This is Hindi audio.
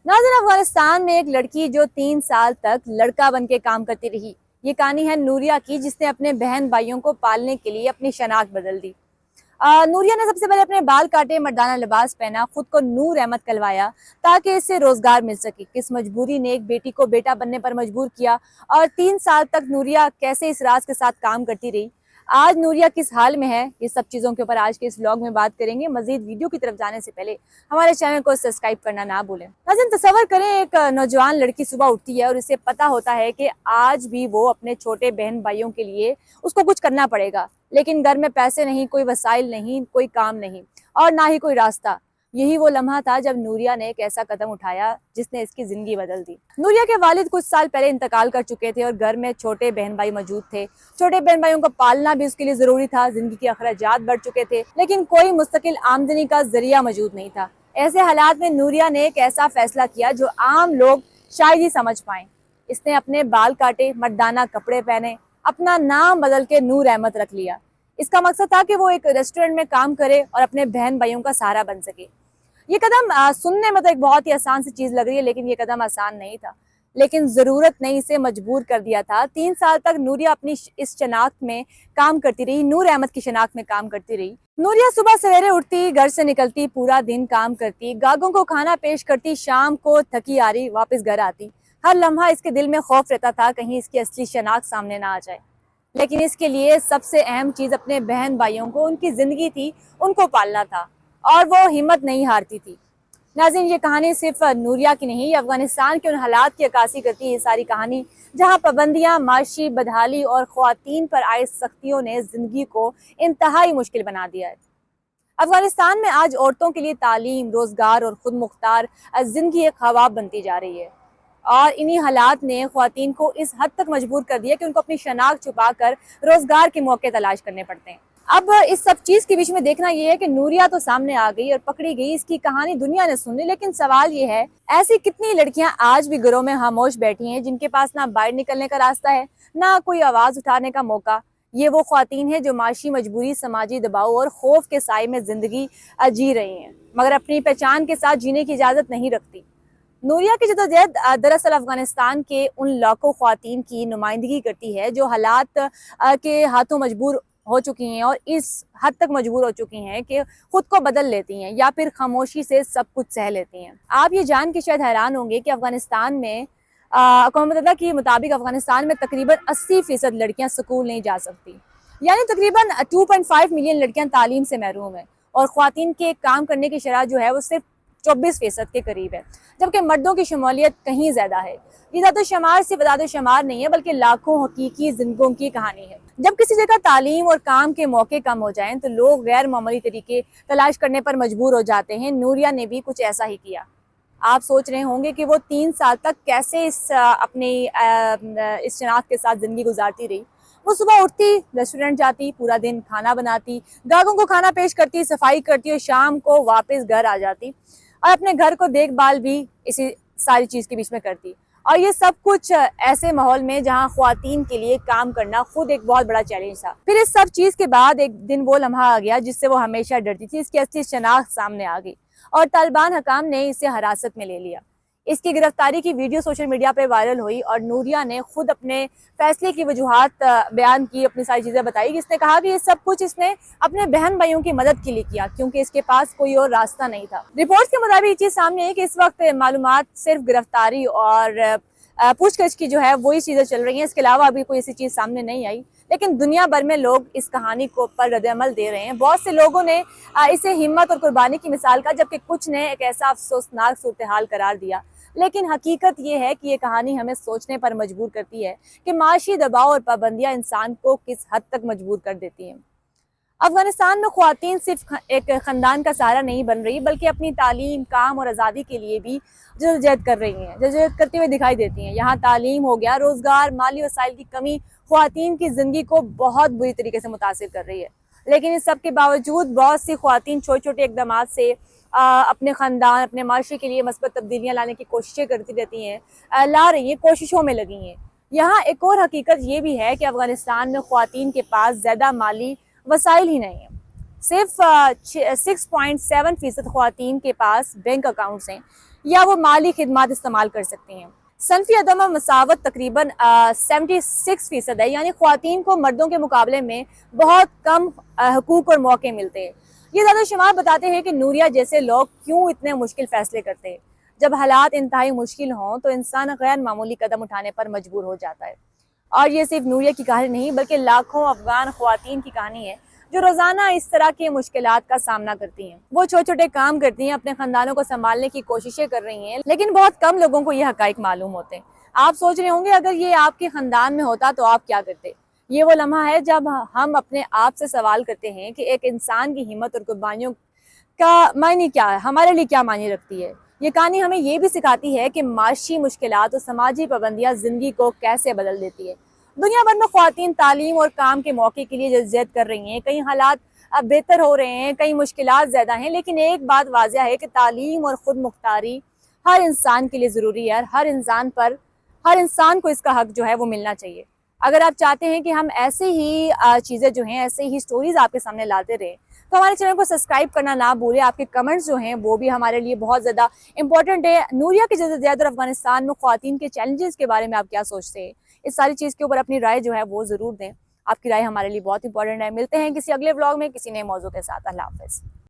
नाज़रीन, अफगानिस्तान में एक लड़की जो 3 साल तक लड़का बन के काम करती रही। ये कहानी है नूरिया की, जिसने अपने बहन भाइयों को पालने के लिए अपनी शनाख्त बदल दी। नूरिया ने सबसे पहले अपने बाल काटे, मर्दाना लिबास पहना, खुद को नूर अहमद कहलवाया ताकि इससे रोजगार मिल सके। किस मजबूरी ने एक बेटी को बेटा बनने पर मजबूर किया और 3 साल तक नूरिया कैसे इस राज के साथ काम करती रही, आज नूरिया किस हाल में है, ये सब चीजों के ऊपर आज के इस व्लॉग में बात करेंगे। मजीद वीडियो की तरफ जाने से पहले हमारे चैनल को सब्सक्राइब करना ना भूलें। नाज़रीन, तसव्वुर करें, एक नौजवान लड़की सुबह उठती है और इसे पता होता है कि आज भी वो अपने छोटे बहन भाइयों के लिए उसको कुछ करना पड़ेगा, लेकिन घर में पैसे नहीं, कोई वसाइल नहीं, कोई काम नहीं और ना ही कोई रास्ता। यही वो लम्हा था जब नूरिया ने एक ऐसा कदम उठाया जिसने इसकी जिंदगी बदल दी। नूरिया के वालिद कुछ साल पहले इंतकाल कर चुके थे और घर में छोटे बहन भाई मौजूद थे। छोटे बहन भाइयों को पालना भी उसके लिए जरूरी था। जिंदगी के अखराजात बढ़ चुके थे, लेकिन कोई मुस्तकिल आमदनी का जरिया मौजूद नहीं था। ऐसे हालात में नूरिया ने एक ऐसा फैसला किया जो आम लोग शायद ही समझ पाए। इसने अपने बाल काटे, मर्दाना कपड़े पहने, अपना नाम बदल के नूर अहमद रख लिया। इसका मकसद था कि वो एक रेस्टोरेंट में काम करे और अपने बहन भाइयों का सहारा बन सके। ये कदम सुनने में तो एक बहुत ही आसान सी चीज लग रही है, लेकिन ये कदम आसान नहीं था। लेकिन जरूरत ने इसे मजबूर कर दिया था। 3 साल तक नूरिया अपनी इस शनाख्त में काम करती रही, नूर अहमद की शनाख्त में काम करती रही। नूरिया सुबह सवेरे उठती, घर से निकलती, पूरा दिन काम करती, गाहकों को खाना पेश करती, शाम को थकी हारी वापस घर आती। हर लम्हा इसके दिल में खौफ रहता था कहीं इसकी असली शनाख्त सामने ना आ जाए। लेकिन इसके लिए सबसे अहम चीज अपने बहन भाइयों को, उनकी जिंदगी थी, उनको पालना था और वो हिम्मत नहीं हारती थी। नाज़रीन, ये कहानी सिर्फ नूरिया की नहीं, अफगानिस्तान के उन हालात की अक्कासी करती है ये सारी कहानी जहाँ पाबंदियाँ, माशी बदहाली और ख्वातीन पर आए सख्तियों ने जिंदगी को इंतहाई मुश्किल बना दिया है। अफगानिस्तान में आज औरतों के लिए तालीम, रोजगार और खुद मुख्तार जिंदगी एक ख्वाब बनती जा रही है। और इन्हीं हालात ने ख्वातीन को इस हद तक मजबूर कर दिया कि उनको अपनी शनाख्त छुपा कर रोजगार के मौके तलाश करने पड़ते हैं। अब इस सब चीज के बीच में देखना यह है कि नूरिया तो सामने आ गई और पकड़ी गई, इसकी कहानी दुनिया ने सुन ली, लेकिन सवाल ये है, ऐसी कितनी लड़कियां आज भी घरों में खामोश बैठी हैं जिनके पास ना बाहर निकलने का रास्ता है, ना कोई आवाज उठाने का मौका। ये वो ख्वातीन है जो माशी मजबूरी, समाजी दबाव और खौफ के साए में जिंदगी जी रही हैं, मगर अपनी पहचान के साथ जीने की इजाजत नहीं रखती। नूरिया की जदोजहद दरअसल अफगानिस्तान के उन लाखों ख्वातीन की नुमाइंदगी करती है जो हालात के हाथों मजबूर हो चुकी हैं और इस हद तक मजबूर हो चुकी हैं कि खुद को बदल लेती हैं या फिर खामोशी से सब कुछ सह लेती हैं। आप ये जान के शायद हैरान होंगे कि अफगानिस्तान में अक़वाम मुत्तहिदा के मुताबिक अफगानिस्तान में तकरीबन 80% लड़कियां स्कूल नहीं जा सकती, यानी तकरीबन 2.5 मिलियन लड़कियां तालीम से महरूम है और ख्वातीन के काम करने की शरह जो है वो सिर्फ 24% के करीब है, जबकि मर्दों की शमूलियत कहीं ज्यादा है। ये दादो शुमार सिर्फ दादो शुमार नहीं है, बल्कि लाखों हकीकी जिंदगियों की कहानी है। जब किसी जगह तालीम और काम के मौके कम हो जाएं तो लोग गैर मामूली तरीके तलाश करने पर मजबूर हो जाते हैं। नूरिया ने भी कुछ ऐसा ही किया। आप सोच रहे होंगे कि वो 3 साल तक कैसे इस शनाख्त के साथ जिंदगी गुजारती रही। वो सुबह उठती, रेस्टोरेंट जाती, पूरा दिन खाना बनाती, ग्राहकों को खाना पेश करती, सफाई करती और शाम को वापस घर आ जाती और अपने घर को देखभाल भी इसी सारी चीज के बीच में करती। और ये सब कुछ ऐसे माहौल में जहाँ ख्वातीन के लिए काम करना खुद एक बहुत बड़ा चैलेंज था। फिर इस सब चीज के बाद एक दिन वो लम्हा आ गया जिससे वो हमेशा डरती थी। इसकी असली शनाख्त सामने आ गई और तालिबान हकाम ने इसे हिरासत में ले लिया। इसकी गिरफ्तारी की वीडियो सोशल मीडिया पे वायरल हुई और नूरिया ने खुद अपने फैसले की वजूहात बयान की, अपनी सारी चीजें बताई। इसने कहा कि ये सब कुछ इसने अपने बहन भाइयों की मदद के लिए किया क्योंकि इसके पास कोई और रास्ता नहीं था। रिपोर्ट्स के मुताबिक ये चीज सामने है कि इस वक्त मालूमात सिर्फ गिरफ्तारी और पूछताछ की जो है वही चीजें चल रही हैं, इसके अलावा अभी कोई ऐसी चीज सामने नहीं आई। लेकिन दुनिया भर में लोग इस कहानी को पर रद्द-ए-अमल दे रहे हैं। बहुत से लोगों ने इसे हिम्मत और कुर्बानी की मिसाल का, जबकि कुछ ने एक ऐसा अफसोसनाक सूरत हाल करार दिया। लेकिन हकीकत ये है कि ये कहानी हमें सोचने पर मजबूर करती है कि माशी दबाव और पाबंदियां इंसान को किस हद तक मजबूर कर देती हैं। अफगानिस्तान में ख्वातीन सिर्फ एक ख़ानदान का सहारा नहीं बन रही, बल्कि अपनी तालीम, काम और आज़ादी के लिए भी जदोजहद कर रही हैं, जदोजहद करती हुई दिखाई देती हैं। यहाँ तालीम हो गया, रोज़गार, माली वसाइल की कमी ख्वातीन की ज़िंदगी को बहुत बुरी तरीके से मुतासिर कर रही है। लेकिन इस सब के बावजूद बहुत सी ख्वातीन छोटे छोटे इकदाम से अपने ख़ानदान, अपने माशरे के लिए मस्बत तब्दीलियाँ लाने की कोशिशें करती रहती हैं, ला रही हैं, कोशिशों में लगी हैं। यहाँ एक और हकीकत ये भी है कि अफगानिस्तान में ख्वातीन के पास ज़्यादा माली वसाइल ही नहीं है। सिर्फ 6.7% ख्वातीन के पास बैंक अकाउंट्स हैं। या वो माली खिदमात इस्तेमाल कर सकती हैं। सनफी अदम मसावत तकरीबन 76% है, यानी ख्वातीन को मर्दों के मुकाबले में बहुत कम हकूक और मौके मिलते हैं। ये ज़्यादा शुमार बताते हैं कि नूरिया जैसे लोग क्यों इतने मुश्किल फैसले करते हैं। जब हालात इंतहाई मुश्किल हों तो इंसान गैर मामूली कदम उठाने पर मजबूर हो जाता है। और ये सिर्फ नूरिया की कहानी नहीं बल्कि लाखों अफगान ख्वातीन की कहानी है जो रोजाना इस तरह की मुश्किलात का सामना करती हैं। वो छोटे छोटे काम करती हैं, अपने खानदानों को संभालने की कोशिशें कर रही हैं, लेकिन बहुत कम लोगों को ये हकाइक मालूम होते हैं। आप सोच रहे होंगे अगर ये आपके खानदान में होता तो आप क्या करते। ये वो लम्हा है जब हम अपने आप से सवाल करते हैं कि एक इंसान की हिम्मत और कुर्बानियों का मायने क्या है, हमारे लिए क्या मायने रखती है। ये कहानी हमें ये भी सिखाती है कि माशी मुश्किलात और समाजी पाबंदियां जिंदगी को कैसे बदल देती है। दुनिया भर में ख्वातीन तालीम और काम के मौके के लिए जद्दोजहद कर रही हैं। कई हालात अब बेहतर हो रहे हैं, कई मुश्किलात ज़्यादा हैं, लेकिन एक बात वाज़िह है कि तालीम और ख़ुद मुख्तारी हर इंसान के लिए ज़रूरी है। हर इंसान को इसका हक जो है वो मिलना चाहिए। अगर आप चाहते हैं कि हम ऐसे ही चीज़ें जो हैं, ऐसे ही स्टोरीज आपके सामने लाते रहें, तो हमारे चैनल को सब्सक्राइब करना ना भूलें। आपके कमेंट्स जो हैं वो भी हमारे लिए बहुत ज़्यादा इंपॉर्टेंट है। नूरिया की जद्दोजहद और अफगानिस्तान में ख्वातीन के चैलेंजेस के बारे में आप क्या सोचते हैं, इस सारी चीज़ के ऊपर अपनी राय जो है वो ज़रूर दें। आपकी राय हमारे लिए बहुत इंपॉर्टेंट है। मिलते हैं किसी अगले व्लॉग में किसी नए मौजू के साथ। अल्लाह हाफ़िज़।